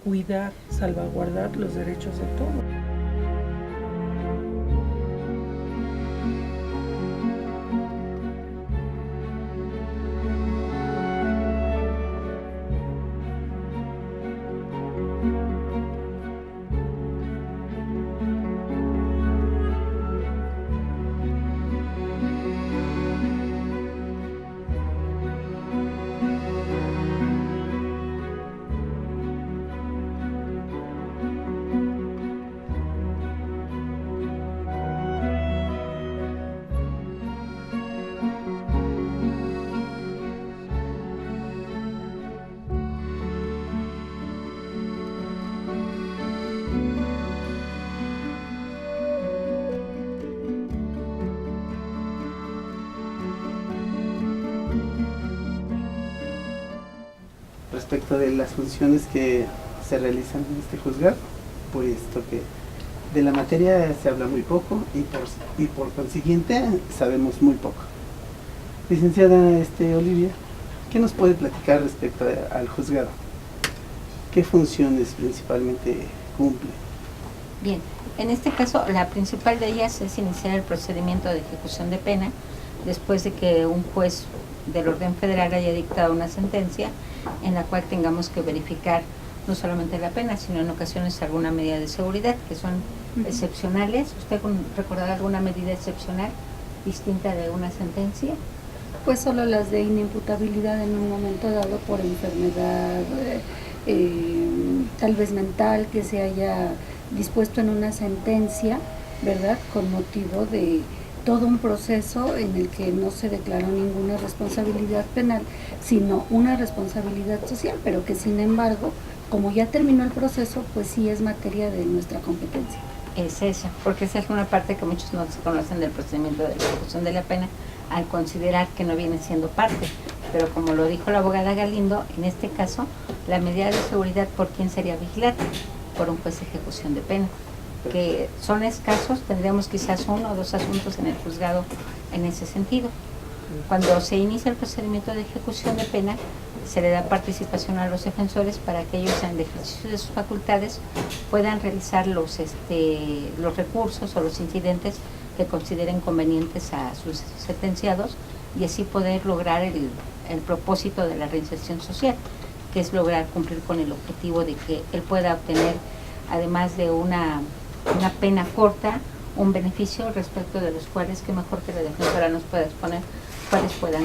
cuidar, salvaguardar los derechos de todos. Respecto de las funciones que se realizan en este juzgado, puesto que de la materia se habla muy poco y por consiguiente sabemos muy poco. Licenciada Olivia, ¿qué nos puede platicar respecto al juzgado? ¿Qué funciones principalmente cumple? Bien, en este caso la principal de ellas es iniciar el procedimiento de ejecución de pena después de que un juez del orden federal haya dictado una sentencia en la cual tengamos que verificar no solamente la pena, sino en ocasiones alguna medida de seguridad, que son excepcionales. ¿Usted recordará alguna medida excepcional distinta de una sentencia? Pues solo las de inimputabilidad en un momento dado por enfermedad, tal vez mental, que se haya dispuesto en una sentencia, ¿verdad?, con motivo de todo un proceso en el que no se declaró ninguna responsabilidad penal, sino una responsabilidad social, pero que sin embargo, como ya terminó el proceso, pues sí es materia de nuestra competencia. Es esa, porque esa es una parte que muchos no desconocen del procedimiento de la ejecución de la pena al considerar que no viene siendo parte. Pero como lo dijo la abogada Galindo, en este caso, la medida de seguridad, ¿por quién sería vigilada? Por un juez de ejecución de pena, que son escasos, tendríamos quizás 1 o 2 asuntos en el juzgado en ese sentido. Cuando se inicia el procedimiento de ejecución de pena, se le da participación a los defensores para que ellos, en el ejercicio de sus facultades, puedan realizar los recursos o los incidentes que consideren convenientes a sus sentenciados y así poder lograr el propósito de la reinserción social, que es lograr cumplir con el objetivo de que él pueda obtener, además de una pena corta, un beneficio respecto de los cuales, que mejor que la defensora nos pueda exponer cuáles puedan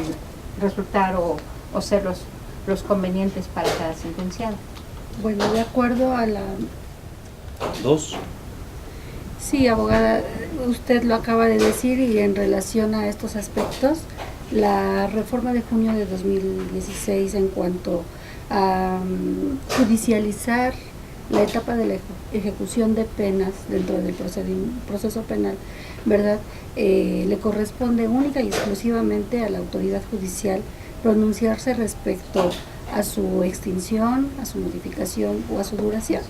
resultar o ser los convenientes para cada sentenciado. Bueno, de acuerdo a la... 2. Sí, abogada, usted lo acaba de decir, y en relación a estos aspectos, la reforma de junio de 2016 en cuanto a judicializar la etapa de la ejecución de penas dentro del proceso penal, ¿verdad? Le corresponde única y exclusivamente a la autoridad judicial pronunciarse respecto a su extinción, a su modificación o a su duración.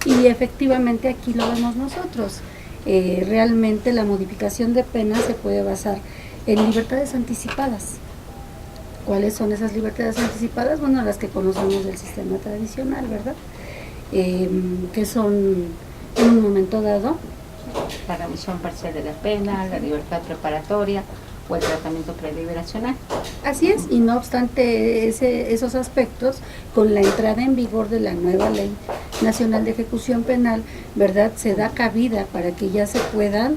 Y efectivamente aquí lo vemos nosotros. Realmente la modificación de penas se puede basar en libertades anticipadas. ¿Cuáles son esas libertades anticipadas? Bueno, las que conocemos del sistema tradicional, ¿verdad? Que son, en un momento dado, la remisión parcial de la pena, la libertad preparatoria o el tratamiento preliberacional. Así es, y no obstante esos aspectos, con la entrada en vigor de la nueva Ley Nacional de Ejecución Penal, ¿verdad?, se da cabida para que ya se puedan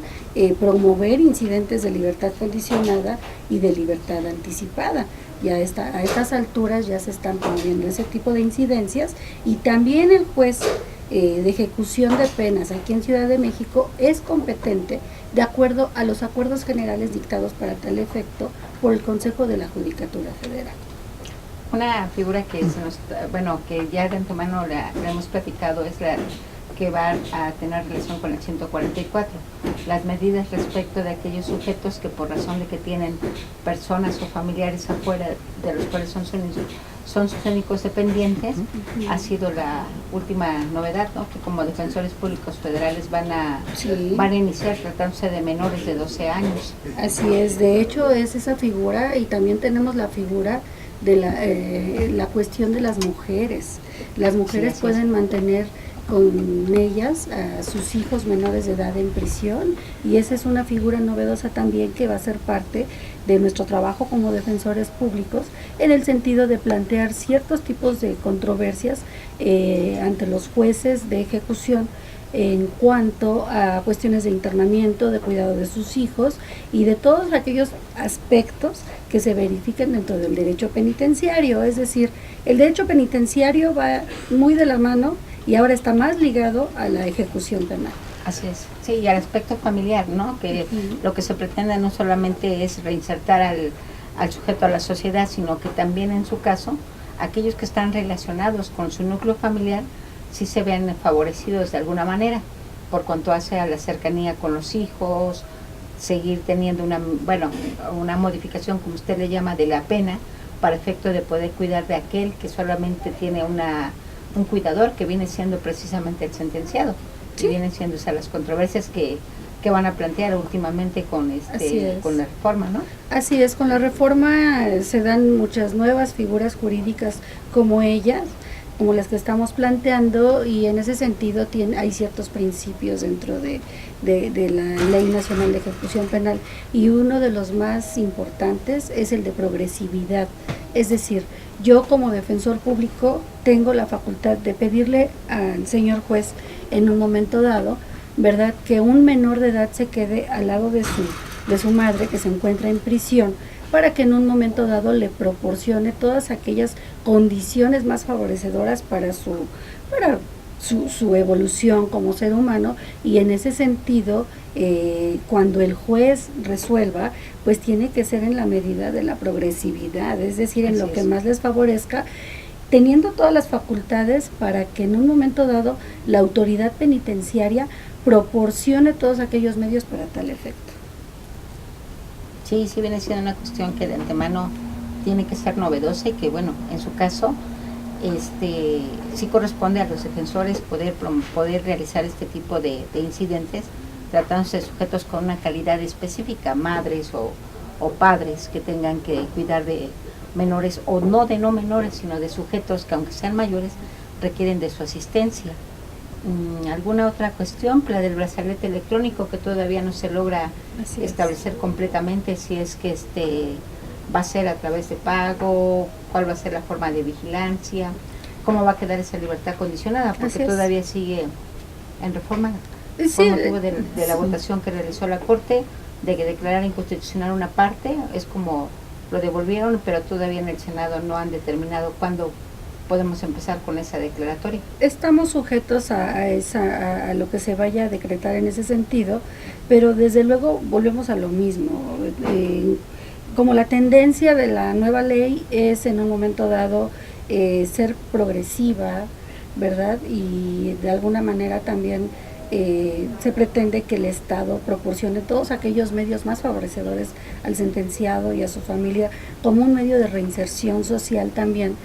promover incidentes de libertad condicionada y de libertad anticipada. Ya a estas alturas ya se están promoviendo ese tipo de incidencias, y también el juez de ejecución de penas aquí en Ciudad de México es competente de acuerdo a los acuerdos generales dictados para tal efecto por el Consejo de la Judicatura Federal. Una figura que que ya de antemano la hemos platicado es la que va a tener relación con el 144, las medidas respecto de aquellos sujetos que por razón de que tienen personas o familiares afuera de los cuales son sus únicos dependientes. Ha sido la última novedad, ¿no?, que como defensores públicos federales van a iniciar tratándose de menores de 12 años. Así es, de hecho es esa figura, y también tenemos la figura de la cuestión de las mujeres. Las mujeres Sí, pueden mantener con ellas a sus hijos menores de edad en prisión, y esa es una figura novedosa también que va a ser parte de nuestro trabajo como defensores públicos, en el sentido de plantear ciertos tipos de controversias ante los jueces de ejecución en cuanto a cuestiones de internamiento, de cuidado de sus hijos y de todos aquellos aspectos que se verifiquen dentro del derecho penitenciario. Es decir, el derecho penitenciario va muy de la mano y ahora está más ligado a la ejecución penal. Así es, sí, y al aspecto familiar, ¿no? Que lo que se pretende no solamente es reinsertar al sujeto a la sociedad, sino que también en su caso, aquellos que están relacionados con su núcleo familiar, sí se ven favorecidos de alguna manera, por cuanto hace a la cercanía con los hijos, seguir teniendo una modificación, como usted le llama, de la pena, para efecto de poder cuidar de aquel que solamente tiene un cuidador, que viene siendo precisamente el sentenciado. Sí. Y vienen siendo esas las controversias que van a plantear últimamente con con la reforma, ¿no? Así es, con la reforma se dan muchas nuevas figuras jurídicas como las que estamos planteando, y en ese sentido hay ciertos principios dentro de la Ley Nacional de Ejecución Penal, y uno de los más importantes es el de progresividad. Es decir, yo como defensor público tengo la facultad de pedirle al señor juez en un momento dado, ¿verdad?, que un menor de edad se quede al lado de su madre, que se encuentra en prisión, para que en un momento dado le proporcione todas aquellas condiciones más favorecedoras para su evolución como ser humano. Y en ese sentido, cuando el juez resuelva, pues tiene que ser en la medida de la progresividad, es decir, en lo que más les favorezca, teniendo todas las facultades para que en un momento dado la autoridad penitenciaria proporcione todos aquellos medios para tal efecto. Sí, viene siendo una cuestión que de antemano tiene que ser novedosa, y que, bueno, en su caso, sí corresponde a los defensores poder realizar este tipo de incidentes, tratándose de sujetos con una calidad específica, madres o padres que tengan que cuidar de menores, o no menores, sino de sujetos que, aunque sean mayores, requieren de su asistencia. ¿Alguna otra cuestión? La del brazalete electrónico, que todavía no se logra establecer completamente si es que va a ser a través de pago, cuál va a ser la forma de vigilancia, cómo va a quedar esa libertad condicionada, porque todavía sigue en reforma, por motivo de la votación que realizó la Corte, de que declarar inconstitucional una parte. Es como lo devolvieron, pero todavía en el Senado no han determinado cuándo podemos empezar con esa declaratoria. Estamos sujetos a lo que se vaya a decretar en ese sentido, pero desde luego volvemos a lo mismo. Como la tendencia de la nueva ley es en un momento dado ser progresiva, ¿verdad? Y de alguna manera también se pretende que el Estado proporcione todos aquellos medios más favorecedores al sentenciado y a su familia, como un medio de reinserción social también.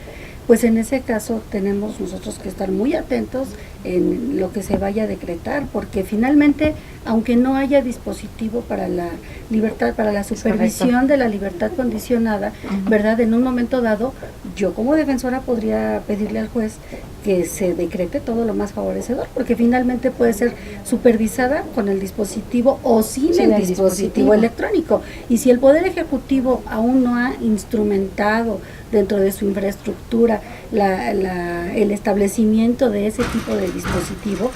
Pues en ese caso tenemos nosotros que estar muy atentos en lo que se vaya a decretar, porque finalmente, aunque no haya dispositivo para la libertad, para la supervisión de la libertad condicionada, ¿verdad?, en un momento dado, yo como defensora podría pedirle al juez que se decrete todo lo más favorecedor, porque finalmente puede ser supervisada con el dispositivo o sin el dispositivo electrónico. Y si el Poder Ejecutivo aún no ha instrumentado dentro de su infraestructura el establecimiento de ese tipo de dispositivo,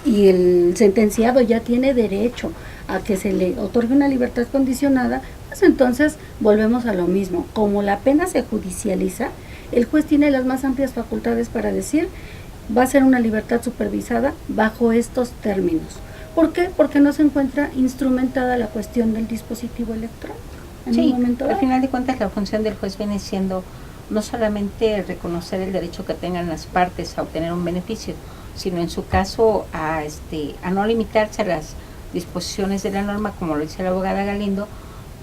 y el sentenciado ya tiene derecho a que se le otorgue una libertad condicionada, pues entonces volvemos a lo mismo. Como la pena se judicializa, el juez tiene las más amplias facultades para decir, va a ser una libertad supervisada bajo estos términos. ¿Por qué? Porque no se encuentra instrumentada la cuestión del dispositivo electrónico. Sí, al final de cuentas la función del juez viene siendo no solamente reconocer el derecho que tengan las partes a obtener un beneficio, sino en su caso a no limitarse a las disposiciones de la norma, como lo dice la abogada Galindo,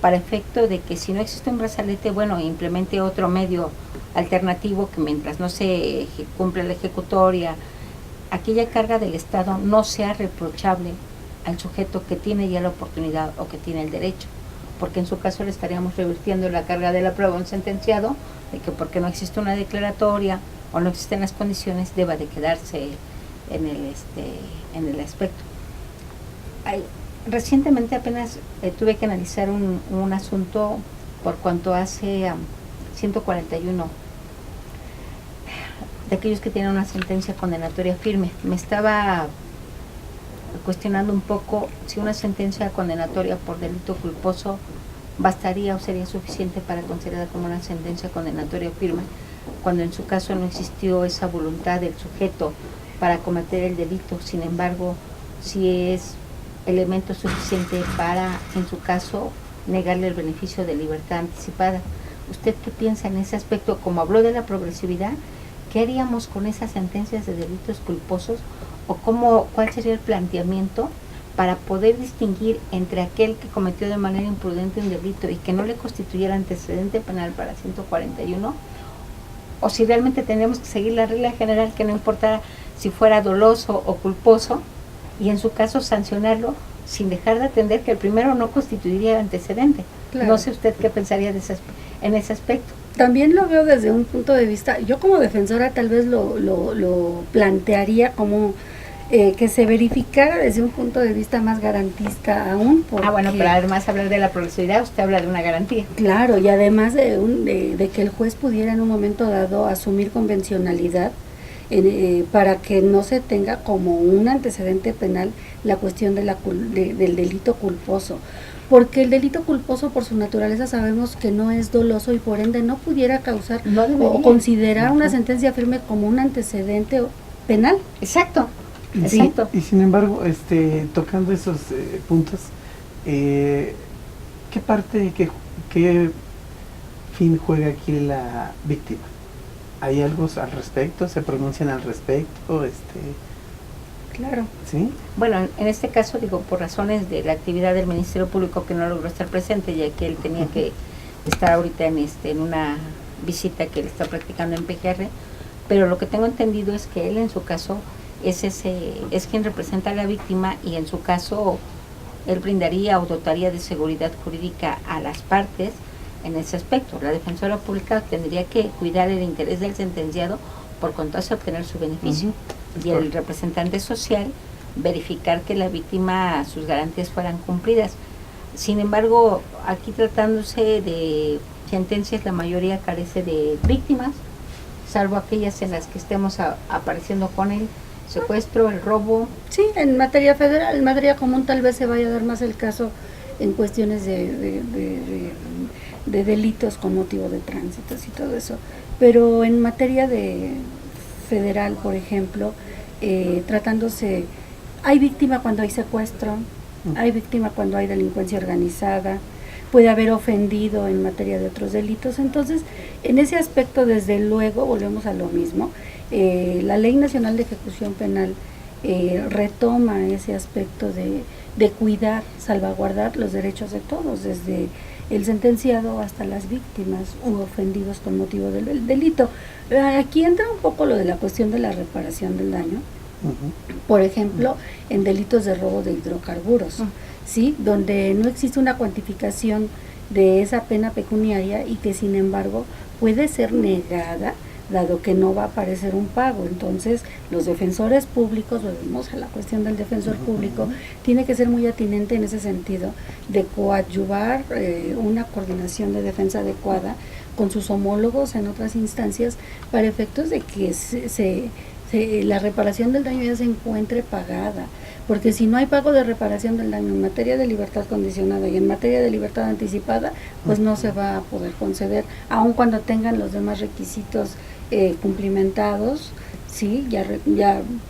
para efecto de que si no existe un brazalete, bueno, implemente otro medio alternativo que mientras no se cumpla la ejecutoria, aquella carga del Estado no sea reprochable al sujeto que tiene ya la oportunidad o que tiene el derecho. porque en su caso le estaríamos revirtiendo la carga de la prueba a un sentenciado de que porque no existe una declaratoria o no existen las condiciones deba de quedarse en el aspecto. Recientemente apenas tuve que analizar un asunto por cuanto hace 141 de aquellos que tienen una sentencia condenatoria firme. Me estaba cuestionando un poco si una sentencia condenatoria por delito culposo bastaría o sería suficiente para considerar como una sentencia condenatoria firme, cuando en su caso no existió esa voluntad del sujeto para cometer el delito. Sin embargo, si es elemento suficiente para, en su caso, negarle el beneficio de libertad anticipada. ¿Usted qué piensa en ese aspecto? Como habló de la progresividad, ¿qué haríamos con esas sentencias de delitos culposos? ¿O cuál sería el planteamiento para poder distinguir entre aquel que cometió de manera imprudente un delito y que no le constituyera antecedente penal para 141? O si realmente tenemos que seguir la regla general que no importara si fuera doloso o culposo, y en su caso sancionarlo sin dejar de atender que el primero no constituiría antecedente. Claro. No sé usted qué pensaría en ese aspecto. También lo veo desde un punto de vista, yo como defensora tal vez lo plantearía como que se verificara desde un punto de vista más garantista aún. Bueno, pero además hablar de la progresividad, usted habla de una garantía. Claro, y además de que el juez pudiera en un momento dado asumir convencionalidad, para que no se tenga como un antecedente penal la cuestión del delito culposo, porque el delito culposo por su naturaleza sabemos que no es doloso y por ende no pudiera causar o considerar una sentencia firme como un antecedente penal. Exacto. Sí, y sin embargo, tocando esos puntos, ¿qué fin juega aquí la víctima? ¿Hay algo al respecto? ¿Se pronuncian al respecto? Claro. ¿Sí? Bueno, en este caso, digo, por razones de la actividad del Ministerio Público que no logró estar presente, ya que él tenía que estar ahorita en una visita que él está practicando en PGR, pero lo que tengo entendido es que él en su caso es quien representa a la víctima y en su caso él brindaría o dotaría de seguridad jurídica a las partes en ese aspecto. La defensora pública tendría que cuidar el interés del sentenciado por contarse a obtener su beneficio y el representante social verificar que la víctima, sus garantías fueran cumplidas. Sin embargo, aquí tratándose de sentencias, la mayoría carece de víctimas, salvo aquellas en las que estemos apareciendo con el secuestro, el robo. Sí, en materia federal, en materia común tal vez se vaya a dar más el caso en cuestiones de delitos con motivo de tránsitos y todo eso, pero en materia de federal, por ejemplo, tratándose, hay víctima cuando hay secuestro, hay víctima cuando hay delincuencia organizada, puede haber ofendido en materia de otros delitos. Entonces, en ese aspecto, desde luego, volvemos a lo mismo. La Ley Nacional de Ejecución Penal retoma ese aspecto de cuidar, salvaguardar los derechos de todos, desde el sentenciado hasta las víctimas u ofendidos con motivo del delito. Aquí entra un poco lo de la cuestión de la reparación del daño, por ejemplo, en delitos de robo de hidrocarburos, ¿sí? Donde no existe una cuantificación de esa pena pecuniaria y que sin embargo puede ser negada dado que no va a aparecer un pago. Entonces, los defensores públicos, volvemos a la cuestión del defensor público, tiene que ser muy atinente en ese sentido de coadyuvar una coordinación de defensa adecuada con sus homólogos en otras instancias para efectos de que la reparación del daño ya se encuentre pagada, porque si no hay pago de reparación del daño en materia de libertad condicionada y en materia de libertad anticipada, pues no se va a poder conceder, aun cuando tengan los demás requisitos cumplimentados, sí, ya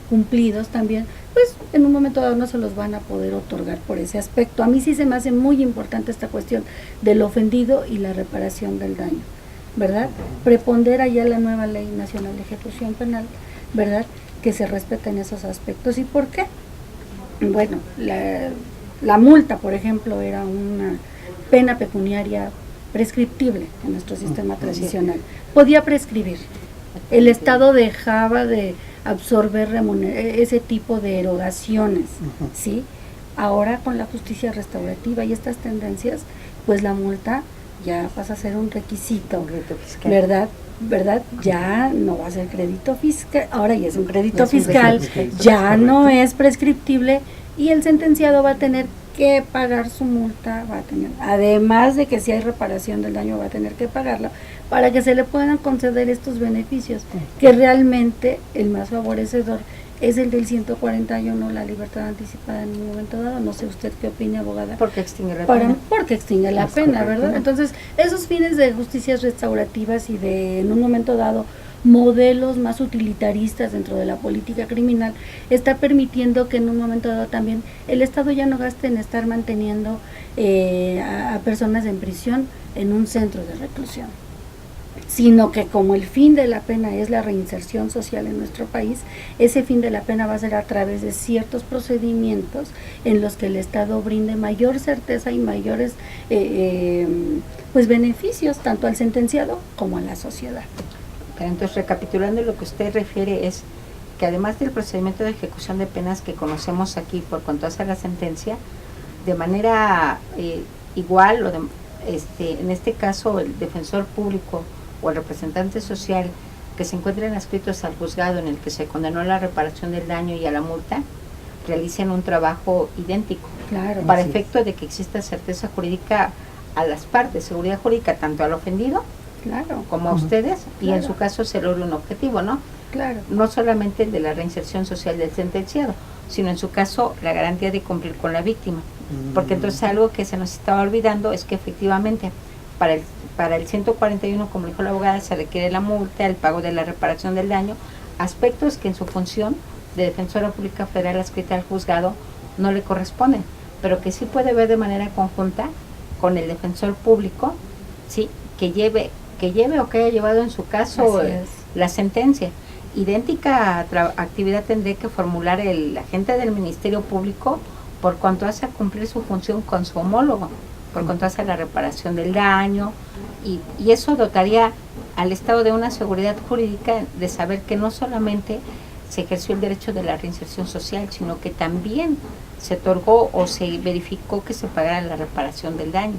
cumplidos también, pues en un momento dado no se los van a poder otorgar por ese aspecto. A mí sí se me hace muy importante esta cuestión del ofendido y la reparación del daño, ¿verdad? Prepondera ya la nueva Ley Nacional de Ejecución Penal, ¿verdad? Que se respeten esos aspectos. ¿Y por qué? Bueno, la multa, por ejemplo, era una pena pecuniaria prescriptible en nuestro sistema tradicional. Podía prescribir. El Estado dejaba de absorber ese tipo de erogaciones, ¿sí? Ahora con la justicia restaurativa y estas tendencias, pues la multa ya pasa a ser un requisito, Crédito fiscal. ¿verdad? Ya no va a ser crédito fiscal, ahora ya es un crédito Ya es un fiscal, crédito fiscal, ya no correcto. es prescriptible y el sentenciado va a tener que pagar su multa, va a tener, además de que si hay reparación del daño va a tener que pagarla para que se le puedan conceder estos beneficios, que realmente el más favorecedor es el del 141, la libertad anticipada en un momento dado. No sé usted qué opina, abogada. Porque extingue la pena. Porque extingue la Es pena, correcto. ¿verdad? Entonces, esos fines de justicias restaurativas y de, en un momento dado, modelos más utilitaristas dentro de la política criminal, está permitiendo que en un momento dado también el Estado ya no gaste en estar manteniendo a personas en prisión en un centro de reclusión, sino que como el fin de la pena es la reinserción social en nuestro país, ese fin de la pena va a ser a través de ciertos procedimientos en los que el Estado brinde mayor certeza y mayores pues beneficios tanto al sentenciado como a la sociedad. Pero entonces, recapitulando, lo que usted refiere es que además del procedimiento de ejecución de penas que conocemos aquí por cuanto hace a la sentencia, de manera igual, o en este caso el defensor público o el representante social que se encuentren adscritos al juzgado en el que se condenó a la reparación del daño y a la multa, realicen un trabajo idéntico, Claro. para Así es. efecto de que exista certeza jurídica a las partes, seguridad jurídica tanto al ofendido Claro, como a Ujú. ustedes, y en Claro. su caso se logra un objetivo, ¿no? claro. No solamente el de la reinserción social del sentenciado, sino en su caso la garantía de cumplir con la víctima. Porque entonces algo que se nos estaba olvidando es que efectivamente para el 141, como dijo la abogada, se requiere la multa, el pago de la reparación del daño, aspectos que en su función de defensora pública federal adscrita al juzgado no le corresponden, pero que sí puede ver de manera conjunta con el defensor público, sí, que lleve o que haya llevado en su caso Así es. la sentencia. Idéntica actividad tendrá que formular el agente del Ministerio Público por cuanto hace a cumplir su función con su homólogo, por cuanto hace a la reparación del daño, y eso dotaría al Estado de una seguridad jurídica de saber que no solamente se ejerció el derecho de la reinserción social, sino que también se otorgó o se verificó que se pagara la reparación del daño.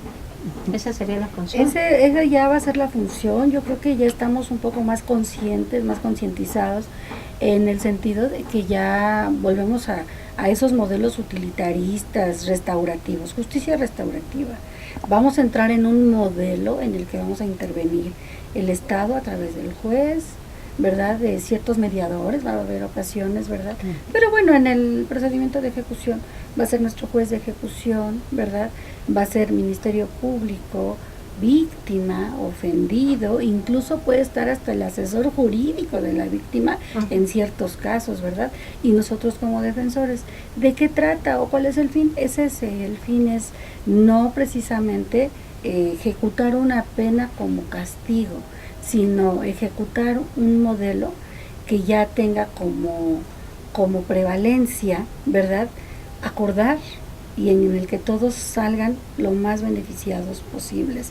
Esa sería la función. Esa ya va a ser la función. Yo creo que ya estamos un poco más conscientes, más concientizados, en el sentido de que ya volvemos a esos modelos utilitaristas, restaurativos, justicia restaurativa. Vamos a entrar en un modelo en el que vamos a intervenir el Estado a través del juez, ¿verdad? De ciertos mediadores, va a haber ocasiones, ¿verdad? Pero bueno, en el procedimiento de ejecución va a ser nuestro juez de ejecución, ¿verdad? Va a ser Ministerio Público, víctima, ofendido, incluso puede estar hasta el asesor jurídico de la víctima en ciertos casos, ¿verdad? Y nosotros como defensores, ¿de qué trata o cuál es el fin? Es ese, el fin es no precisamente ejecutar una pena como castigo, sino ejecutar un modelo que ya tenga como prevalencia, ¿verdad? Acordar y en el que todos salgan lo más beneficiados posibles.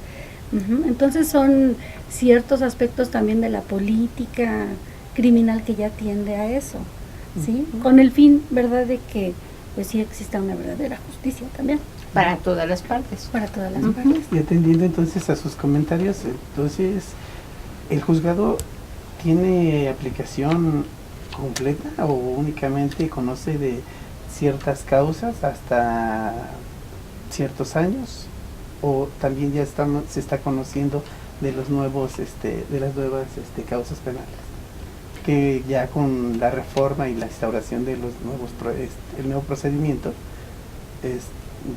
Entonces son ciertos aspectos también de la política criminal que ya tiende a eso, ¿sí? Con el fin, ¿verdad?, de que pues sí exista una verdadera justicia también. Para todas las partes. Para todas las partes. Y atendiendo entonces a sus comentarios, entonces, ¿el juzgado tiene aplicación completa o únicamente conoce de ciertas causas hasta ciertos años? ¿O también ya se está conociendo de los nuevos, de las nuevas causas penales? Que ya con la reforma y la instauración de los nuevos, el nuevo procedimiento,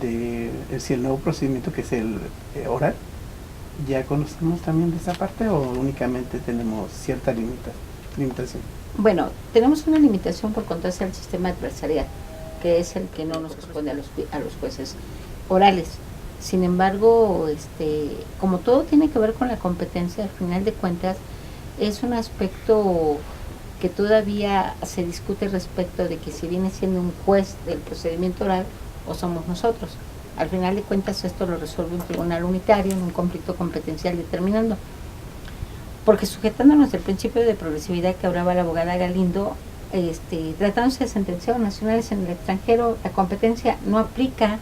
el nuevo procedimiento que es el oral, ¿ya conocemos también de esa parte o únicamente tenemos cierta limitación? Bueno, tenemos una limitación por contarse al sistema adversarial, que es el que no nos corresponde a los jueces orales. Sin embargo, como todo tiene que ver con la competencia, al final de cuentas, es un aspecto que todavía se discute respecto de que si viene siendo un juez del procedimiento oral o somos nosotros. Al final de cuentas esto lo resuelve un tribunal unitario en un conflicto competencial determinando. Porque sujetándonos del principio de progresividad que hablaba la abogada Galindo, tratándose de sentenciados nacionales en el extranjero, la competencia no aplica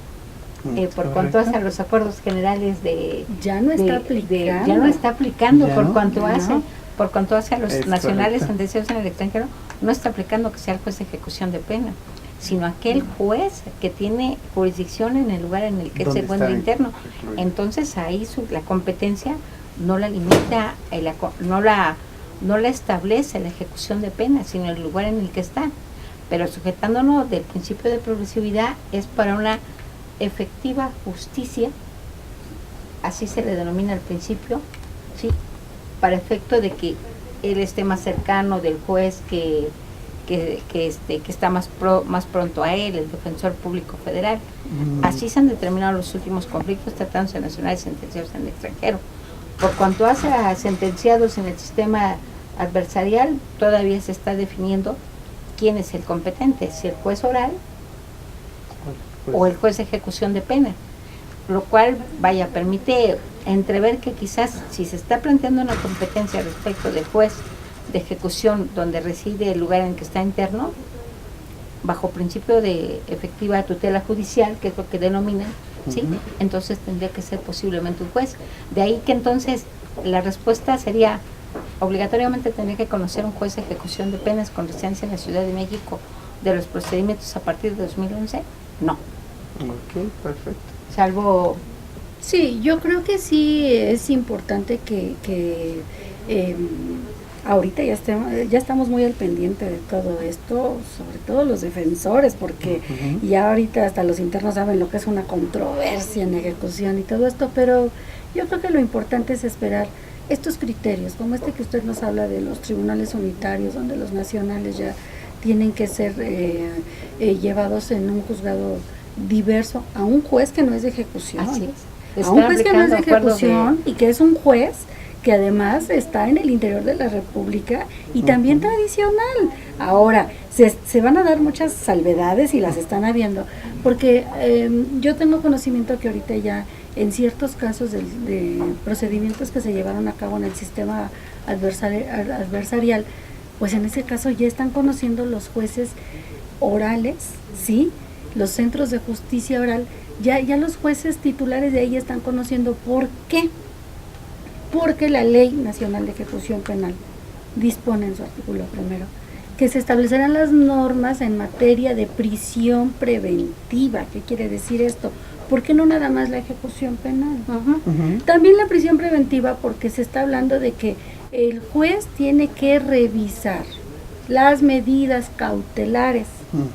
por cuanto hace a los acuerdos generales ya no está ya no está aplicando Ya por no, cuanto no. hace por cuanto hace a los Es nacionales correcto. sentenciados en el extranjero, no está aplicando que sea el juez de ejecución de pena, sino aquel juez que tiene jurisdicción en el lugar en el que él se ¿Dónde encuentra está interno. incluido? Entonces ahí la competencia no la limita, no la establece la ejecución de pena, sino el lugar en el que está. Pero sujetándonos del principio de progresividad es para una efectiva justicia, así se le denomina al principio, ¿sí? Para efecto de que él esté más cercano del juez que está más pronto a él, el defensor público federal. Así se han determinado los últimos conflictos tratándose de nacionales sentenciados en el extranjero. Por cuanto hace a sentenciados en el sistema adversarial, todavía se está definiendo quién es el competente, si el juez oral o el juez de ejecución de pena, lo cual, permite entrever que quizás si se está planteando una competencia respecto del juez de ejecución donde reside el lugar en que está interno, bajo principio de efectiva tutela judicial, que es lo que denominan, ¿sí? Entonces tendría que ser posiblemente un juez. De ahí que entonces la respuesta sería, obligatoriamente tendría que conocer un juez de ejecución de penas con residencia en la Ciudad de México de los procedimientos a partir de 2011, no. Ok, perfecto. Salvo... Sí, yo creo que sí es importante que ahorita ya estamos muy al pendiente de todo esto, sobre todo los defensores, porque ya ahorita hasta los internos saben lo que es una controversia en ejecución y todo esto, pero yo creo que lo importante es esperar estos criterios, como este que usted nos habla de los tribunales unitarios, donde los nacionales ya tienen que ser llevados en un juzgado diverso a un juez que no es de ejecución. Así es. A un juez que no es de Aplicando ejecución y que es un juez que además está en el interior de la República y también tradicional. Ahora, se van a dar muchas salvedades y las están habiendo, porque yo tengo conocimiento que ahorita ya en ciertos casos de procedimientos que se llevaron a cabo en el sistema adversarial, pues en ese caso ya están conociendo los jueces orales, ¿sí? Los centros de justicia oral, ya los jueces titulares de ahí están conociendo. ¿Por qué? Porque la Ley Nacional de Ejecución Penal dispone en su artículo 1 que se establecerán las normas en materia de prisión preventiva. ¿Qué quiere decir esto? ¿Por qué no nada más la ejecución penal? También la prisión preventiva, porque se está hablando de que el juez tiene que revisar las medidas cautelares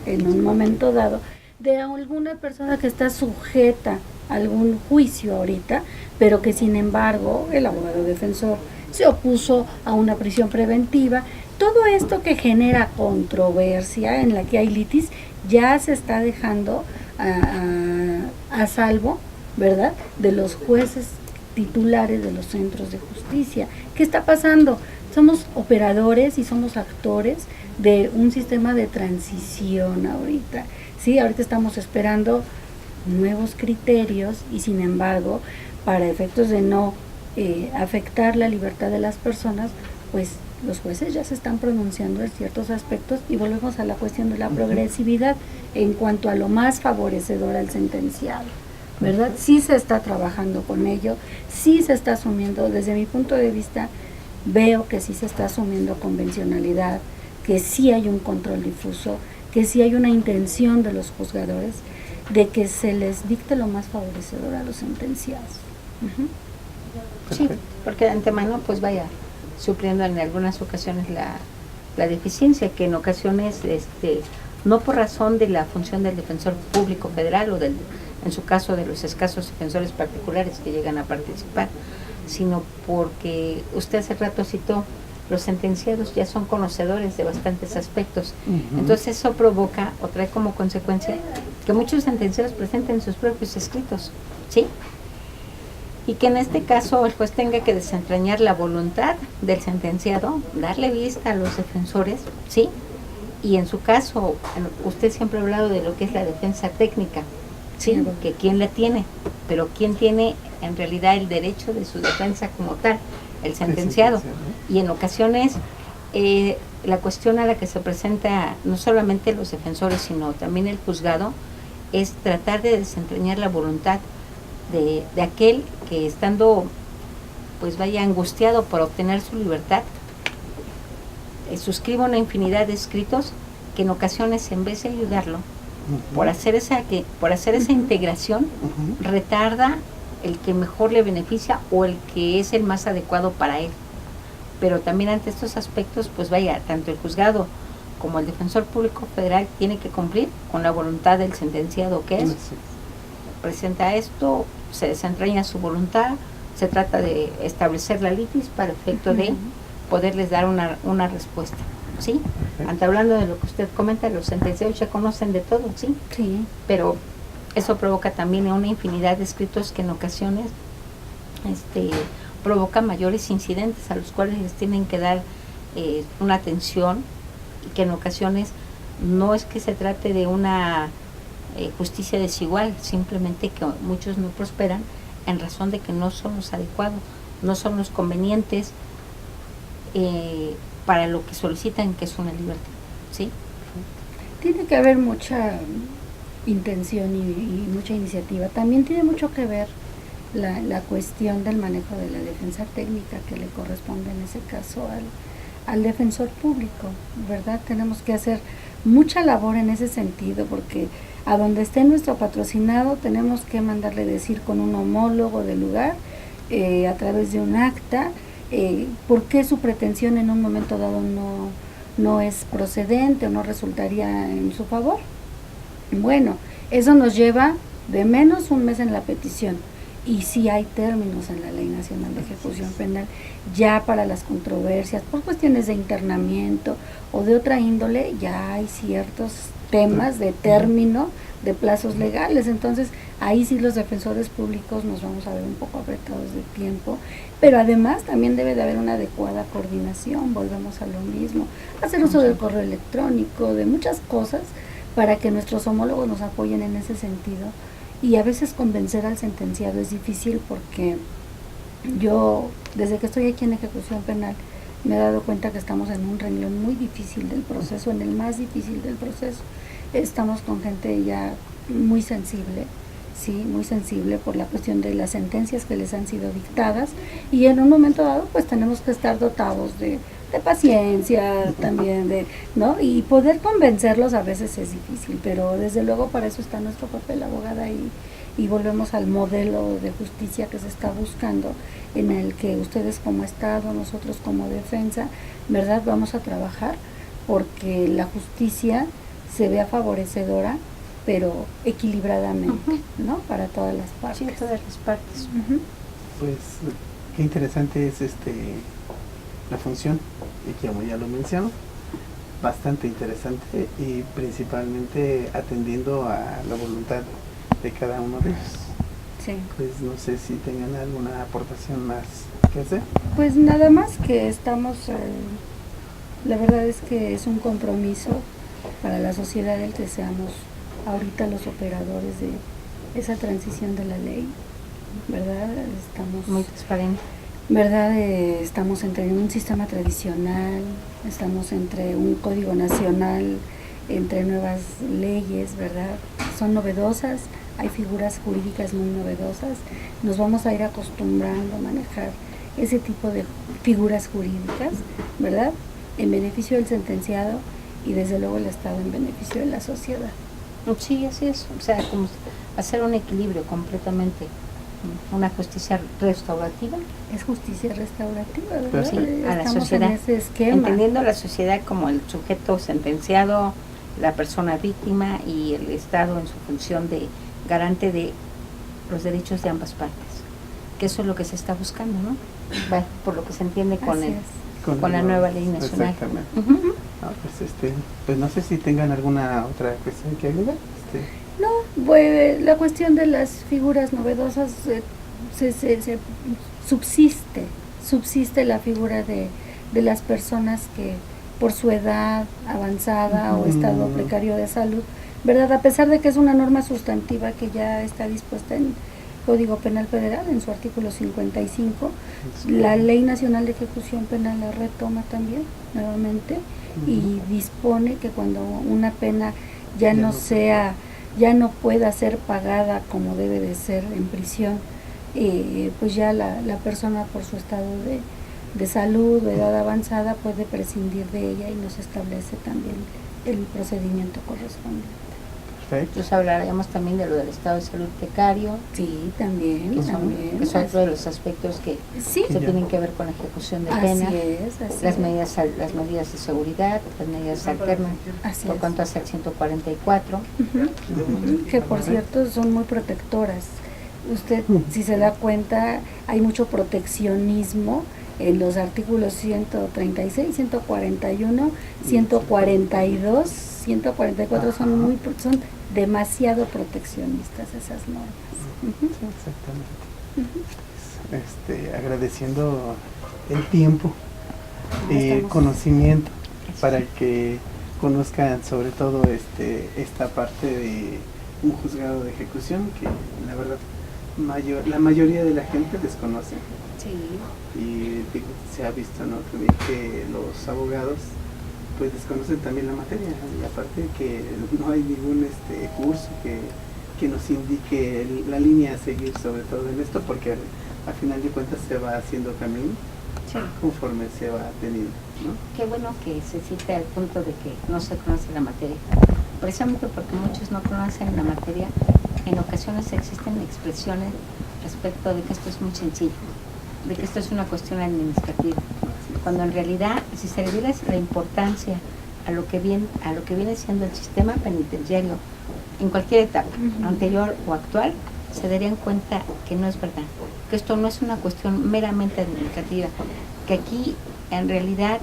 en un momento dado de alguna persona que está sujeta a algún juicio ahorita, pero que sin embargo el abogado defensor se opuso a una prisión preventiva. Todo esto que genera controversia, en la que hay litis, ya se está dejando a salvo, ¿verdad?, de los jueces titulares de los centros de justicia. ¿Qué está pasando? Somos operadores y somos actores de un sistema de transición ahorita. Sí, ahorita estamos esperando nuevos criterios y sin embargo, para efectos de no afectar la libertad de las personas, pues los jueces ya se están pronunciando en ciertos aspectos y volvemos a la cuestión de la progresividad en cuanto a lo más favorecedor al sentenciado, ¿verdad? Sí se está trabajando con ello, sí se está asumiendo, desde mi punto de vista, veo que sí se está asumiendo convencionalidad, que sí hay un control difuso, que sí hay una intención de los juzgadores de que se les dicte lo más favorecedor a los sentenciados. Sí, porque de antemano pues vaya supliendo en algunas ocasiones la deficiencia que en ocasiones no por razón de la función del defensor público federal o en su caso de los escasos defensores particulares que llegan a participar, sino porque usted hace rato citó, los sentenciados ya son conocedores de bastantes aspectos. Entonces eso provoca o trae como consecuencia que muchos sentenciados presenten sus propios escritos, ¿sí? Y que en este caso el juez tenga que desentrañar la voluntad del sentenciado, darle vista a los defensores, ¿sí? Y en su caso, usted siempre ha hablado de lo que es la defensa técnica, ¿sí? Que quién la tiene, pero quién tiene en realidad el derecho de su defensa como tal, el sentenciado. Y en ocasiones la cuestión a la que se presenta no solamente los defensores, sino también el juzgado, es tratar de desentrañar la voluntad de aquel que, estando pues vaya angustiado por obtener su libertad, suscribe una infinidad de escritos que en ocasiones, en vez de ayudarlo, por hacer esa integración, retarda el que mejor le beneficia o el que es el más adecuado para él. Pero también ante estos aspectos, pues vaya, tanto el juzgado como el defensor público federal tiene que cumplir con la voluntad del sentenciado, que es, presenta esto, se desentraña su voluntad, se trata de establecer la litis para efecto de poderles dar una respuesta, ¿sí? Hablando de lo que usted comenta, los sentenciados ya conocen de todo, ¿sí? Sí. Pero eso provoca también una infinidad de escritos que en ocasiones provoca mayores incidentes a los cuales les tienen que dar una atención, y que en ocasiones no es que se trate de una justicia desigual, simplemente que muchos no prosperan en razón de que no son los adecuados, no son los convenientes para lo que solicitan, que es una libertad, ¿sí? Tiene que haber mucha intención y mucha iniciativa. También tiene mucho que ver la cuestión del manejo de la defensa técnica que le corresponde en ese caso al defensor público, ¿verdad? Tenemos que hacer mucha labor en ese sentido, porque a donde esté nuestro patrocinado tenemos que mandarle decir con un homólogo del lugar, a través de un acta, por qué su pretensión en un momento dado no es procedente o no resultaría en su favor. Bueno, eso nos lleva de menos un mes en la petición. Y sí hay términos en la Ley Nacional de Ejecución Penal ya para las controversias por cuestiones de internamiento o de otra índole, ya hay ciertos temas de término de plazos legales. Entonces ahí sí los defensores públicos nos vamos a ver un poco apretados de tiempo, pero además también debe de haber una adecuada coordinación, volvemos a lo mismo, hacer uso del correo electrónico, de muchas cosas para que nuestros homólogos nos apoyen en ese sentido. Y a veces convencer al sentenciado es difícil, porque yo, desde que estoy aquí en ejecución penal, me he dado cuenta que estamos en un renglón muy difícil del proceso, en el más difícil del proceso. Estamos con gente ya muy sensible, sí, muy sensible por la cuestión de las sentencias que les han sido dictadas, y en un momento dado pues tenemos que estar dotados de paciencia también, ¿no? Y poder convencerlos a veces es difícil, pero desde luego para eso está nuestro papel, abogada, y volvemos al modelo de justicia que se está buscando, en el que ustedes como Estado, nosotros como defensa, ¿verdad?, vamos a trabajar porque la justicia se vea favorecedora, pero equilibradamente, ¿no?, para todas las partes. Sí, todas las partes. Pues qué interesante es la función, y como ya lo menciono, bastante interesante, y principalmente atendiendo a la voluntad de cada uno de ellos. Sí. Pues no sé si tengan alguna aportación más que hacer. Pues nada más que estamos, la verdad es que es un compromiso para la sociedad el que seamos ahorita los operadores de esa transición de la ley, ¿verdad? Estamos muy transparente, ¿verdad? Estamos entre un sistema tradicional, estamos entre un código nacional, entre nuevas leyes, ¿verdad? Son novedosas, hay figuras jurídicas muy novedosas, nos vamos a ir acostumbrando a manejar ese tipo de figuras jurídicas, ¿verdad?, en beneficio del sentenciado y desde luego el Estado en beneficio de la sociedad. Sí, así es, o sea, como hacer un equilibrio completamente, una justicia restaurativa. Es justicia restaurativa, ¿verdad? Sí, a la Estamos sociedad, en ese esquema. entendiendo a la sociedad como el sujeto sentenciado, la persona víctima, y el Estado en su función de garante de los derechos de ambas partes, que eso es lo que se está buscando, ¿no? Bueno, por lo que se entiende con la nueva ley nacional. Exactamente. Pues no sé si tengan alguna otra cuestión que agregar. No, pues, la cuestión de las figuras novedosas se subsiste la figura de las personas que por su edad avanzada o estado precario de salud, ¿verdad?, a pesar de que es una norma sustantiva que ya está dispuesta en Código Penal Federal en su artículo 55, la Ley Nacional de Ejecución Penal la retoma también nuevamente y dispone que cuando una pena ya no sea ya no pueda ser pagada como debe de ser en prisión, pues ya la persona por su estado de salud, de edad avanzada, puede prescindir de ella y nos establece también el procedimiento correspondiente. Perfecto. Entonces hablaríamos también de lo del estado de salud precario, Sí, también, que son, también. que son otro de los aspectos que Sí, se tienen que ver con la ejecución de así pena, es, así las es. medidas de seguridad, las medidas alternas, Así por es. cuanto hace el 144. Que por cierto son muy protectoras. Usted, si se da cuenta, hay mucho proteccionismo en los artículos 136, 141, 142, 144 son demasiado proteccionistas esas normas. Sí, exactamente. Agradeciendo el tiempo y Estamos- conocimiento para que conozcan sobre todo esta parte de un juzgado de ejecución que la verdad la mayoría de la gente desconoce. Sí. Y digo, se ha visto, ¿no?, también que los abogados pues desconocen también la materia, y aparte que no hay ningún curso que nos indique la línea a seguir, sobre todo en esto, porque al final de cuentas se va haciendo camino Sí. conforme se va teniendo, ¿no? Qué bueno que se cite al punto de que no se conoce la materia. Precisamente porque muchos no conocen la materia, en ocasiones existen expresiones respecto de que esto es muy sencillo, de que esto es una cuestión administrativa, cuando en realidad, si se le diera la importancia a lo que viene siendo el sistema penitenciario en cualquier etapa, anterior o actual, se darían cuenta que no es verdad, que esto no es una cuestión meramente administrativa, que aquí en realidad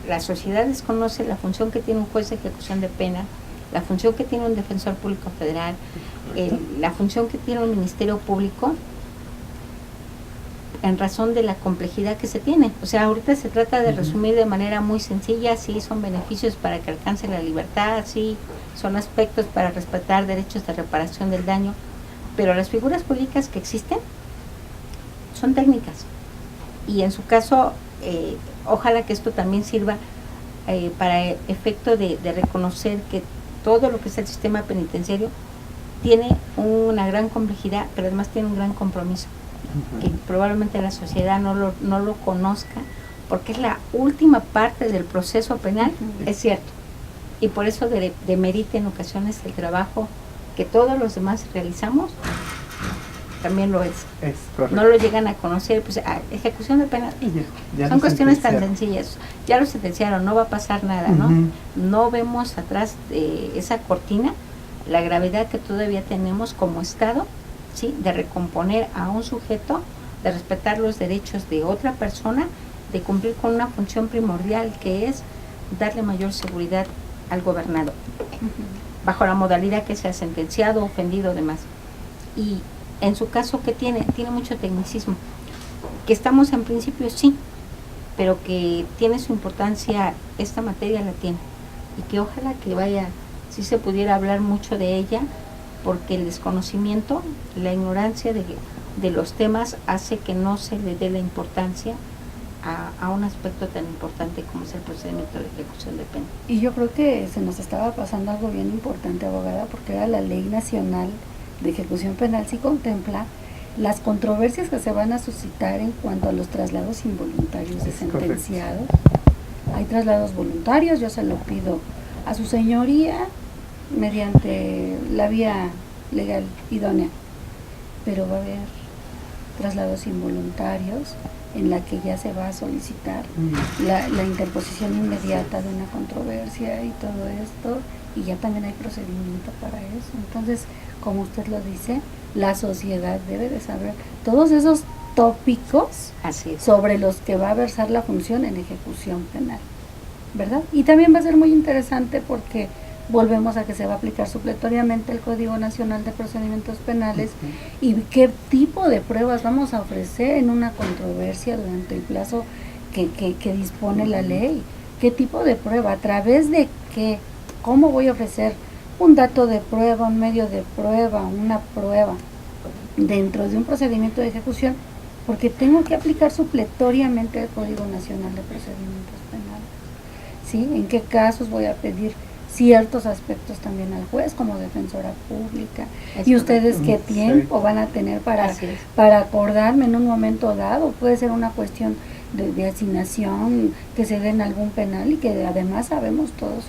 la sociedad desconoce la función que tiene un juez de ejecución de pena, la función que tiene un defensor público federal, la función que tiene un ministerio público, en razón de la complejidad que se tiene. O sea, ahorita se trata de resumir de manera muy sencilla, sí son beneficios para que alcance la libertad, sí son aspectos para respetar derechos de reparación del daño, pero las figuras públicas que existen son técnicas. Y en su caso, ojalá que esto también sirva para efecto de reconocer que todo lo que es el sistema penitenciario tiene una gran complejidad, pero además tiene un gran compromiso, que probablemente la sociedad no lo conozca, porque es la última parte del proceso penal, es cierto, y por eso demerita en ocasiones el trabajo que todos los demás realizamos, también lo es. Es correcto. No lo llegan a conocer, pues ejecución de pena, Ya son lo cuestiones tan sentenciaron. sencillas, ya lo sentenciaron, no va a pasar nada, ¿no? Ujú. No vemos atrás de esa cortina la gravedad que todavía tenemos como Estado, ¿sí?, de recomponer a un sujeto, de respetar los derechos de otra persona, de cumplir con una función primordial que es darle mayor seguridad al gobernado, bajo la modalidad que sea sentenciado, ofendido, demás. Y en su caso, ¿qué tiene? Tiene mucho tecnicismo. Que estamos en principio, sí, pero que tiene su importancia, esta materia la tiene. Y que ojalá que vaya, si se pudiera hablar mucho de ella, porque el desconocimiento, la ignorancia de los temas hace que no se le dé la importancia a un aspecto tan importante como es el procedimiento de ejecución de pena. Y yo creo que se nos estaba pasando algo bien importante, abogada, porque era la Ley Nacional de Ejecución Penal, sí contempla las controversias que se van a suscitar en cuanto a los traslados involuntarios de Es correcto. sentenciados. Hay traslados voluntarios, yo se lo pido a su señoría mediante la vía legal idónea, pero va a haber traslados involuntarios en la que ya se va a solicitar la interposición inmediata de una controversia y todo esto, y ya también hay procedimiento para eso. Entonces, como usted lo dice, la sociedad debe de saber todos esos tópicos Así es. sobre los que va a versar la función en ejecución penal, ¿verdad? Y también va a ser muy interesante porque volvemos a que se va a aplicar supletoriamente el Código Nacional de Procedimientos Penales y qué tipo de pruebas vamos a ofrecer en una controversia durante el plazo que dispone la ley, qué tipo de prueba, a través de qué, cómo voy a ofrecer un dato de prueba, un medio de prueba, una prueba dentro de un procedimiento de ejecución, porque tengo que aplicar supletoriamente el Código Nacional de Procedimientos Penales. ¿Sí? ¿En qué casos voy a pedir ciertos aspectos también al juez como defensora pública. Es Y ustedes qué Sí. tiempo van a tener Así es. para acordarme en un momento dado. Puede ser una cuestión de asignación que se dé en algún penal y que además sabemos todos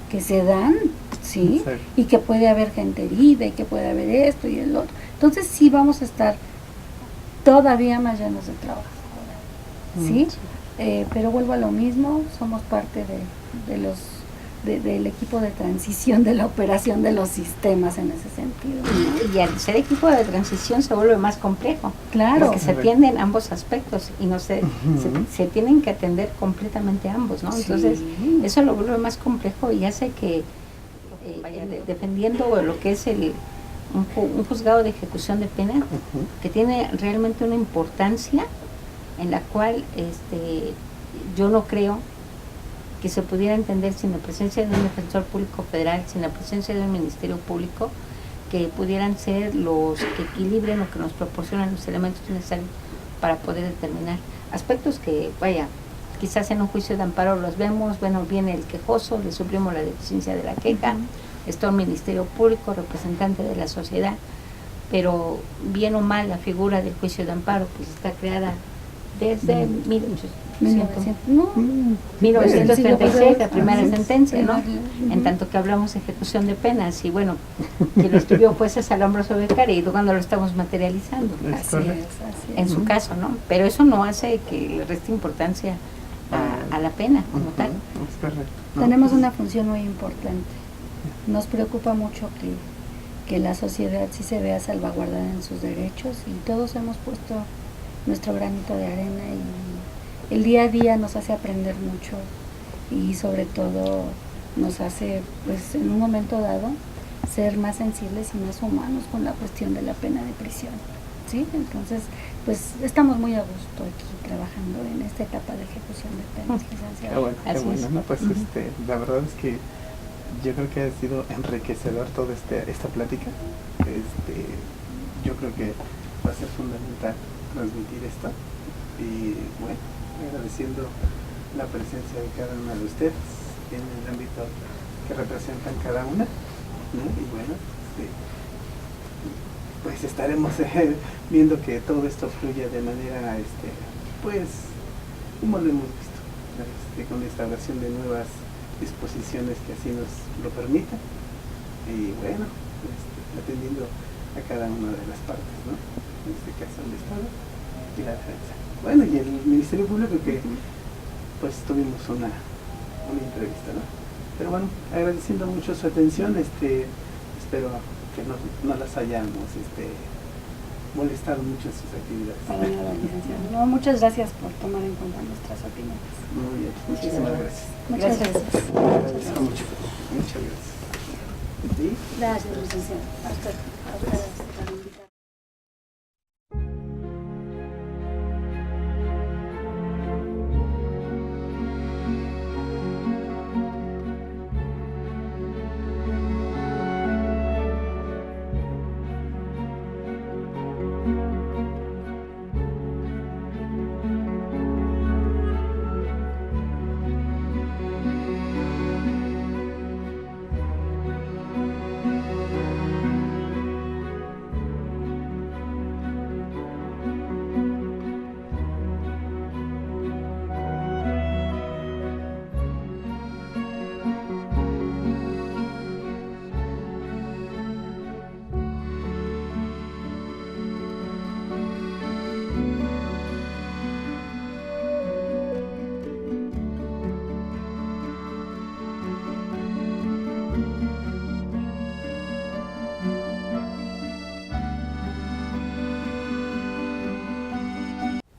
que se dan, ¿sí? Exacto. Y que puede haber gente herida y que puede haber esto y el otro. Entonces sí vamos a estar todavía más llenos de trabajo, ¿sí? Pero vuelvo a lo mismo, somos parte del equipo de transición de la operación de los sistemas en ese sentido, ¿no? Y al ser equipo de transición se vuelve más complejo. Claro. Porque se atienden ambos aspectos y no se tienen que atender completamente ambos, ¿no? Sí. Entonces, eso lo vuelve más complejo y hace que, defendiendo lo que es un juzgado de ejecución de pena, que tiene realmente una importancia en la cual yo no creo que se pudiera entender sin la presencia de un defensor público federal, sin la presencia de un ministerio público, que pudieran ser los que equilibren o que nos proporcionan los elementos necesarios para poder determinar aspectos que, vaya, quizás en un juicio de amparo los vemos, bueno, viene el quejoso, le suprimos la deficiencia de la queja, está un ministerio público, representante de la sociedad, pero bien o mal la figura del juicio de amparo pues está creada desde 1936, la primera sentencia, ¿no? En tanto que hablamos de ejecución de penas y bueno, quien lo estudió fue César Lombroso Beccaria y cuando lo estamos materializando, Es correcto. en su caso, ¿no? Pero eso no hace que le reste importancia a la pena como tal. Es correcto. Tenemos una función muy importante. Nos preocupa mucho que la sociedad sí se vea salvaguardada en sus derechos y todos hemos puesto nuestro granito de arena y el día a día nos hace aprender mucho y sobre todo nos hace, pues en un momento dado, ser más sensibles y más humanos con la cuestión de la pena de prisión, ¿sí? Entonces, pues estamos muy a gusto aquí trabajando en esta etapa de ejecución de penas, licenciado. Qué Así bueno, es. ¿no? Pues la verdad es que yo creo que ha sido enriquecedor toda esta plática. Yo creo que va a ser fundamental transmitir esto y bueno, agradeciendo la presencia de cada una de ustedes en el ámbito que representan cada una, ¿no? Y bueno, pues estaremos viendo que todo esto fluya de manera, pues, como lo hemos visto, con la instauración de nuevas disposiciones que así nos lo permitan y bueno, atendiendo a cada una de las partes, ¿no? En este caso el Estado y la defensa. Bueno, y el Ministerio Público que pues tuvimos una entrevista, ¿no? Pero bueno, agradeciendo mucho su atención, espero que no las hayamos molestado mucho en sus actividades. Para nada, licenciado. No, muchas gracias por tomar en cuenta nuestras opiniones. Muy bien, muchísimas gracias. Muchas Gracias. gracias. Agradezco mucho. Muchas gracias. ¿Sí? Gracias, licenciado. Hasta ustedes.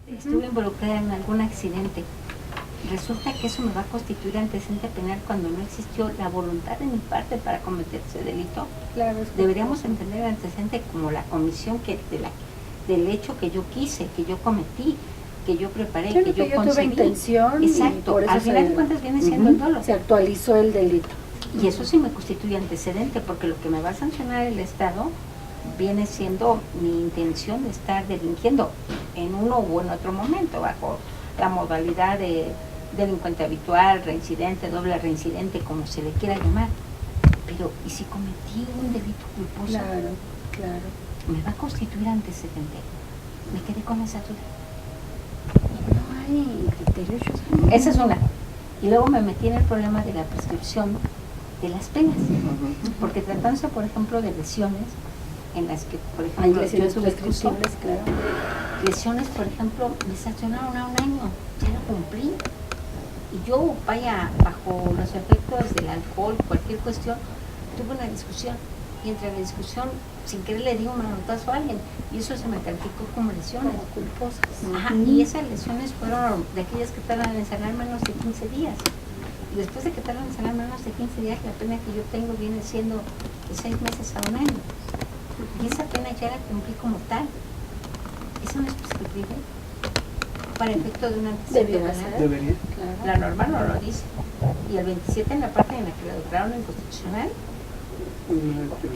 Estuve involucrada en algún accidente. Resulta que eso me va a constituir antecedente penal cuando no existió la voluntad de mi parte para cometer ese delito. Claro, Deberíamos entender el antecedente como la comisión del hecho que yo quise, que yo cometí, que yo preparé, claro, que yo tuve concebí. intención. y Exacto, por eso al final de cuentas viene siendo el dolo. se actualizó el delito. Y eso sí me constituye antecedente, porque lo que me va a sancionar el Estado viene siendo mi intención de estar delinquiendo en uno u en otro momento, bajo la modalidad de delincuente habitual, reincidente, doble reincidente, como se le quiera llamar. pero ¿y si cometí un delito culposo? Claro, claro. ¿Me va a constituir antecedente? Me quedé con esa duda. No hay criterios. Esa es una. Y luego me metí en el problema de la prescripción de las penas. Porque tratándose, por ejemplo, de lesiones, en las que, por Hay ejemplo, yo lesiones tuve curso, prescriptibles, claro. lesiones, por ejemplo, me sancionaron a 1 año, ya lo cumplí. Y yo, vaya, bajo los efectos del alcohol, cualquier cuestión, tuve una discusión. Y entre la discusión, sin querer le di un manotazo a alguien. Y eso se me calificó como lesiones. Como culposas. Ajá, y esas lesiones fueron de aquellas que tardan en sanar menos de 15 días. Y después de que tardan en sanar menos de 15 días, la pena que yo tengo viene siendo de 6 meses a 1 año. Y esa pena ya la cumplí como tal. ¿Eso no es prescriptible? Para efecto de un antecedente Debiera penal. ser. Debería. Claro. La norma no lo dice. Y el 27 en la parte en la que la declararon inconstitucional,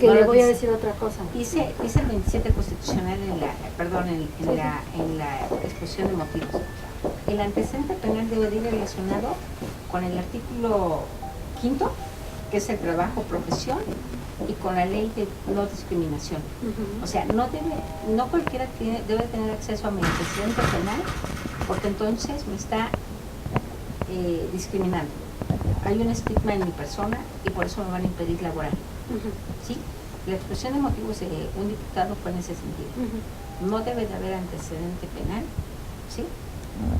Que No le lo voy a dice. decir otra cosa. dice el 27 constitucional en la, perdón, en la exposición de motivos. El antecedente penal debe de ir relacionado con el artículo 5º, que es el trabajo, profesión, y con la ley de no discriminación. O sea, no cualquiera debe tener acceso a mi antecedente penal, porque entonces me está discriminando. Hay un estigma en mi persona y por eso me van a impedir laborar. ¿Sí? La expresión de motivos de un diputado fue en ese sentido. No debe de haber antecedente penal, ¿sí?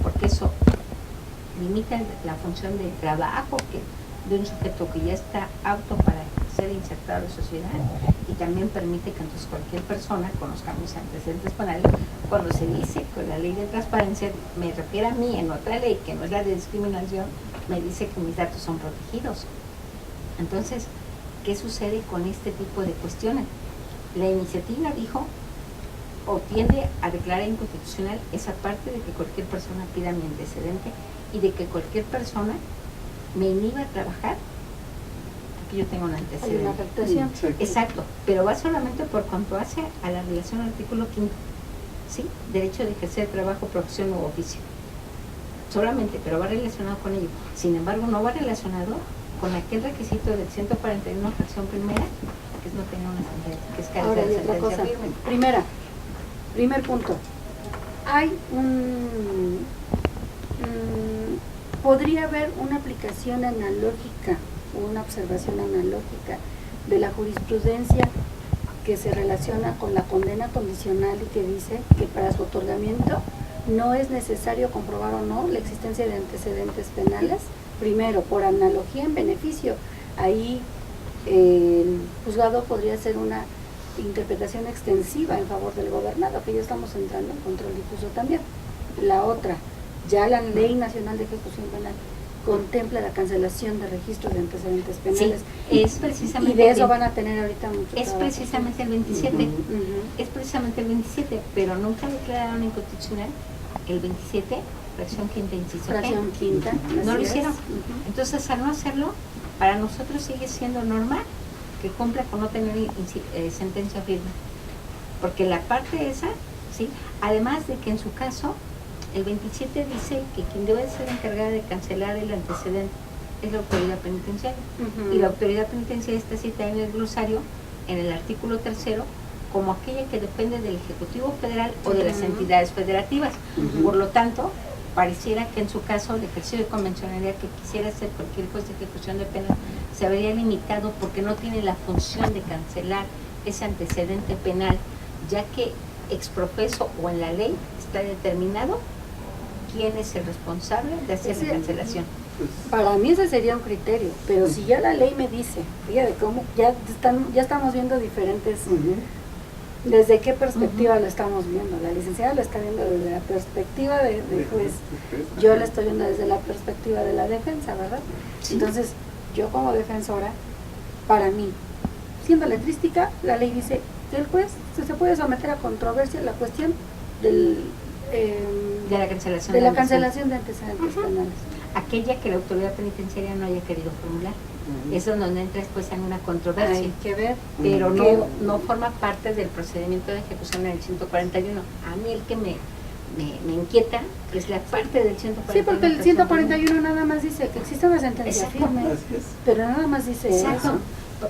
Porque eso limita la función de trabajo de un sujeto que ya está apto para ser insertado en la sociedad, y también permite que entonces cualquier persona conozca mis antecedentes penales. Cuando se dice que la ley de transparencia me refiere a mí en otra ley que no es la de discriminación, me dice que mis datos son protegidos. Entonces, ¿qué sucede con este tipo de cuestiones? La iniciativa dijo o tiende a declarar inconstitucional esa parte de que cualquier persona pida mi antecedente y de que cualquier persona me inhiba a trabajar porque yo tengo un Hay una antecedente. afectación. Exacto, pero va solamente por cuanto hace a la relación al artículo 5º, ¿sí? Derecho de ejercer trabajo, profesión u oficio. Solamente, pero va relacionado con ello. Sin embargo, no va relacionado con aquel requisito del 141 fracción primera, que es no tener una sentencia, que es Ahora carecer hay de otra sentencia cosa. firme. Primer punto. Hay podría haber una aplicación analógica o una observación analógica de la jurisprudencia que se relaciona con la condena condicional y que dice que para su otorgamiento no es necesario comprobar o no la existencia de antecedentes penales. Primero, por analogía en beneficio, ahí el juzgado podría hacer una interpretación extensiva en favor del gobernado, que ya estamos entrando en control difuso también. La otra, ya la Ley Nacional de Ejecución Penal contempla la cancelación de registros de antecedentes penales. Sí, es precisamente y de eso el- van a tener ahorita mucho Es trabajo. precisamente el 27. Ujú. Es precisamente el 27, pero nunca declararon inconstitucional el 27, fracción quinta, inciso G. Fracción quinta. No así lo es. hicieron. Ujú. Entonces, al no hacerlo, para nosotros sigue siendo normal que cumpla con no tener sentencia firme. Porque la parte esa, ¿sí? Además de que en su caso, el 27 dice que quien debe ser encargada de cancelar el antecedente es la autoridad penitenciaria. Ujú. Y la autoridad penitenciaria está citada en el glosario, en el artículo 3º, como aquella que depende del Ejecutivo Federal o de las Ujú. entidades federativas. Ujú. Por lo tanto, pareciera que en su caso el ejercicio de convencionalidad que quisiera hacer cualquier juez de ejecución de pena se habría limitado porque no tiene la función de cancelar ese antecedente penal, ya que exprofeso o en la ley está determinado quién es el responsable de hacer Ese- la cancelación. Pues, Para mí ese sería un criterio, pero si ya la ley me dice, fíjate cómo ya estamos viendo diferentes, ujú. ¿desde qué perspectiva lo estamos viendo? La licenciada lo está viendo desde la perspectiva de juez, yo la estoy viendo desde la perspectiva de la defensa, ¿verdad? Sí. Entonces, yo como defensora, para mí, siendo letrística, la ley dice que el juez se puede someter a controversia la cuestión del, De la cancelación. de la antecedentes. cancelación de antecedentes Ujú. penales. Aquella que la autoridad penitenciaria no haya querido formular. Ujú. Eso es donde entra después en una controversia. Hay que ver. Pero que- no forma parte del procedimiento de ejecución en el 141. A mí el que me inquieta es la parte del 141. Sí, porque el 141 nada más dice que existe una sentencia Exacto. firme, Así es. pero nada más dice Exacto. eso.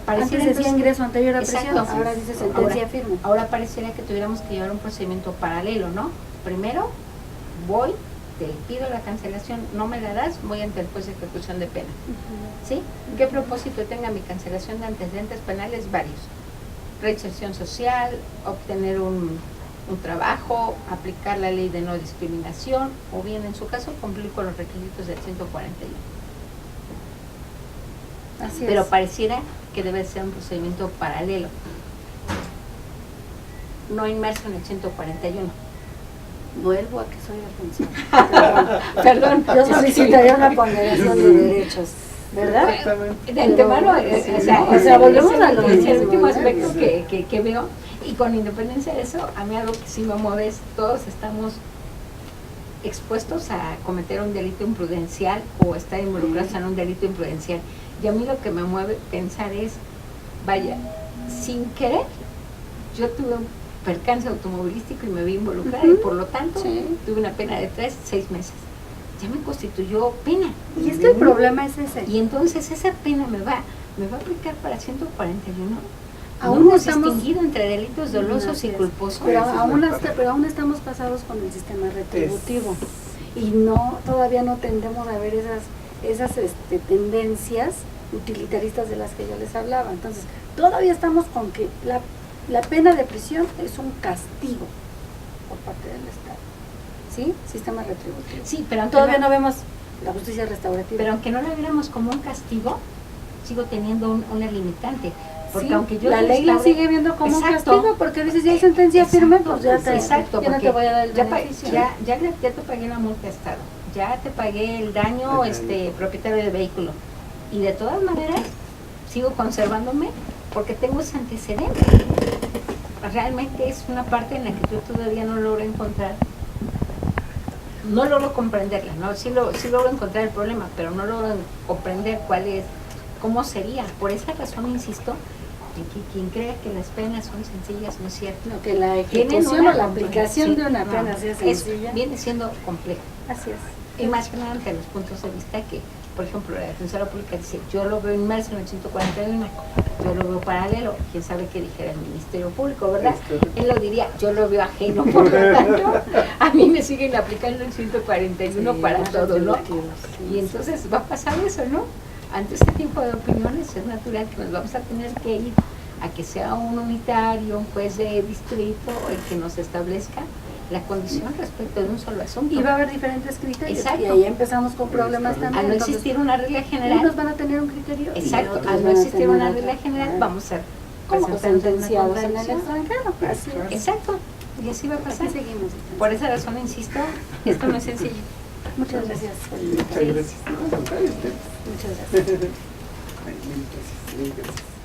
pareciera Antes decía entonces- ingreso anterior a prisión, Exacto. ahora dice sentencia Ahora- firme. Ahora pareciera que tuviéramos que llevar un procedimiento paralelo, ¿no? Primero voy, te pido la cancelación, no me la das, voy ante el juez de ejecución de pena. ¿Sí? ¿Qué propósito tenga mi cancelación de antecedentes penales? Varios. Reinserción social, obtener un trabajo, aplicar la ley de no discriminación o bien en su caso cumplir con los requisitos del 141. Así Pero es. pareciera que debe ser un procedimiento paralelo, no inmerso en el 141. Vuelvo a que soy defensora. Perdón, Yo solicitaría una ponderación de derechos, ¿verdad? Exactamente. de antemano, O sea, volvemos a lo es el mismo, último ¿no? aspecto que veo, y con independencia de eso, a mí algo que sí me mueve es todos estamos expuestos a cometer un delito imprudencial o estar involucrados en un delito imprudencial. Y a mí lo que me mueve pensar es, vaya, sin querer, yo tuve un percance automovilístico y me vi involucrada y por lo tanto tuve una pena de 6 meses. Ya me constituyó pena. Y es que el problema es ese. Y entonces esa pena me va a aplicar para 141. Aún No hemos estamos- distinguido entre delitos dolosos Así y es. culposos. Pero Esa es la aún, parte. pero aún estamos pasados con el sistema retributivo y no todavía no tendemos a ver esas tendencias utilitaristas de las que yo les hablaba. Entonces, todavía estamos con que la pena de prisión es un castigo por parte del Estado. ¿Sí? Sistema retributivo. Sí, pero aunque Todavía no, no vemos la justicia restaurativa. pero aunque no lo viéramos como un castigo, sigo teniendo una limitante. Porque Sí, aunque yo la ley la restaure- sigue viendo como un Exacto. castigo porque dice si hay sentencia firme pues ya te, Exacto, ya no te porque voy a dar el ya beneficio. ya te pagué la multa a Estado, ya te pagué el daño propietario del vehículo y de todas maneras sigo conservándome porque tengo ese antecedente. Realmente es una parte en la que yo todavía no logro encontrar, no logro comprenderla, ¿no? Sí logro encontrar el problema, pero no logro comprender cómo sería. Por esa razón insisto en que quien crea que las penas son sencillas no es cierto. No, que la Tienen ejecución una o la complejidad. aplicación Sí, de una no, pena sea es- sencilla. viene siendo complejo. Así es. Y más que nada ante los puntos de vista que, por ejemplo, la defensora pública dice, yo lo veo inmerso en el 141, yo lo veo paralelo, quién sabe qué dijera el Ministerio Público, ¿verdad? Él lo diría, yo lo veo ajeno, por lo tanto, a mí me siguen aplicando el 141 para todo, ¿no? Y entonces va a pasar eso, ¿no? Ante este tipo de opiniones es natural que nos vamos a tener que ir a que sea un unitario, un juez de distrito, el que nos establezca la condición respecto de un solo asunto. Y va a haber diferentes criterios. Exacto. Y ahí empezamos con problemas también. Al no Entonces, existir una regla unos general, van a tener un criterio. y exacto, otros al no van a existir tener una otro. regla general, vamos a Como presentar una sentenciados en el contradicción. extranjero. Así es. Exacto, y así va a pasar. Así seguimos. Por esa razón insisto, esto no es sencillo. Muchas gracias por la Muchas invitación. gracias. No, al contrario, ustedes. Muchas gracias. Ay, mil gracias, mil gracias.